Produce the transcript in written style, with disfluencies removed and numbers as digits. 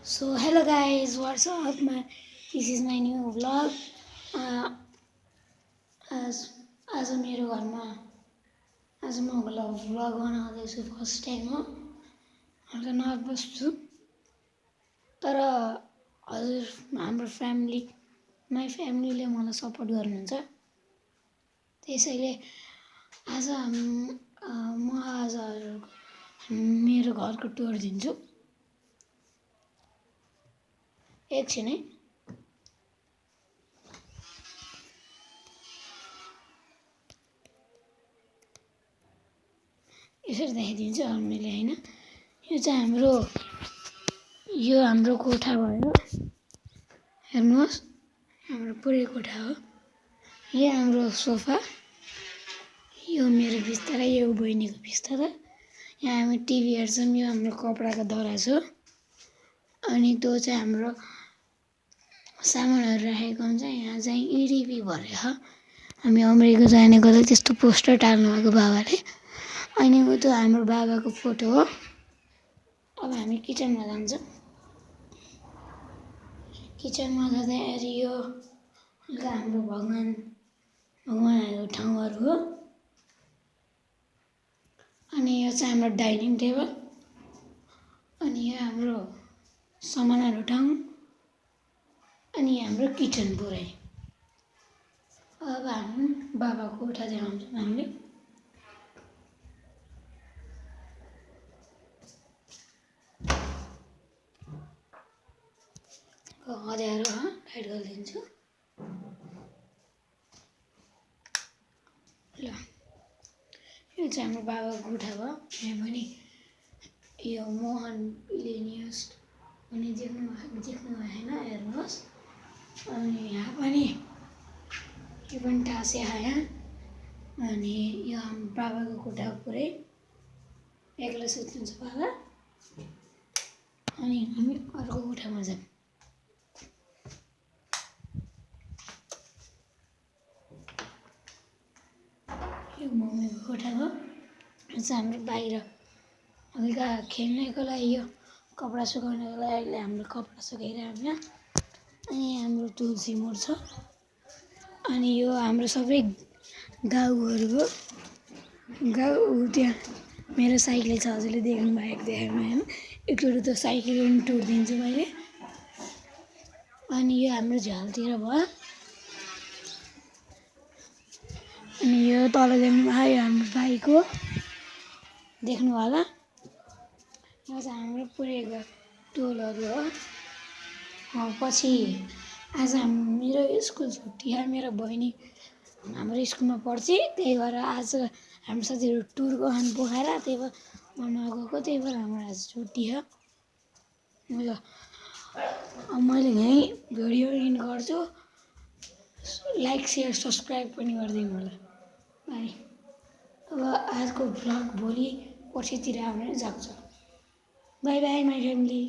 So hello guys, what's up? This is my new vlog. Uh, आज आज मेरो घरमा आज म vlog बनाउँदैछु फर्स्ट टाइम हो। हल्का नर्भस छु तर हजुर हाम्रो माई फ्यामिलीले मलाई सपोर्ट गर्नुहुन्छ। त्यसैले आज म आज मेरो घरको टुर दिन्छु। एकछिन है। यसरी देखाइदिन्छु मैले हैन। यो चाहिँ हाम्रो कोठा भयो। हेर्नुहोस् हाम्रो पुरै कोठा हो। यो हाम्रो सोफा, यो मेरो बिस्तारा, यो बहिनीको बिस्तारा। यहाँ हामी टिभी हेर्छौँ। यो हाम्रो कपडाको दराज हो। अनि त्यो चाहिँ हाम्रो सामानहरू राखेको हुन्छ। यहाँ चाहिँ इडिपी भरेको छ। हामी अमेरिका जानेको त त्यस्तो पोस्टर टाल्नु भएको बाबाले। अनि ऊ त्यो हाम्रो बाबाको फोटो हो। अब हामी किचनमा जान्छौँ। किचनमा जाँदाखेरि यो हाम्रो भगवानहरूको ठाउँहरू हो। अनि यो चाहिँ हाम्रो डाइनिङ टेबल। अनि यो हाम्रो सामानहरू ठाउँ। अनि हाम्रो किचन पुरै। अब हामी बाबाको कोठा देखाउँछौँ हामीले। अँध्यारो लाइट गरिदिन्छु। ल यो चाहिँ हाम्रो बाबाको कोठा भयो। यहाँ पनि यो मोहन इलेनियस पनि देख्नु भएन, हेर्नुहोस्। अनि यहाँ पनि यो पनि टाँसे यहाँ। अनि यो हाम्रो बाबाको कोठा पुरै एक्लै सुत्नुहुन्छ बाबा। अनि हामी अर्को कोठामा जाऊँ। यो मम्मीको कोठा हो। यो चाहिँ हाम्रो बाहिर हल्का खेल्नेको लागि, यो कपडा सुकाउनको लागि अहिले हाम्रो कपडा सुकाइरहेको यहाँ। अनि हाम्रो तुलसी मोड छ। अनि यो हाम्रो सबै गाउँहरू हो। गाउँ त्यहाँ मेरो साइकल छ, हजुरले देख्नु भएको देखेन होइन। एकचोटि त साइकल पनि टुटिदिन्छु मैले। अनि यो हाम्रो झ्यालतिर भयो। अनि यो तल देख्नु भयो, यो हाम्रो बाइक हो, देख्नु होला। यो चाहिँ हाम्रो पुरै टोलहरू हो। पछि आज मेरो स्कुल छुट्टी हो। मेरो बहिनी हाम्रो स्कुलमा पढ्छ। त्यही भएर आज हाम्रो साथीहरू टुर गएन पोखरा, त्यही भएर म नगएको। त्यही भएर हाम्रो आज छुट्टी हो। ल अब मैले यहीँ भिडियो एन्ड गर्छु। लाइक सेयर सब्सक्राइब पनि गरिदिनु होला। बाई। अब आजको भ्लग भोलि पर्सितिर आउने जान्छ। By by my family.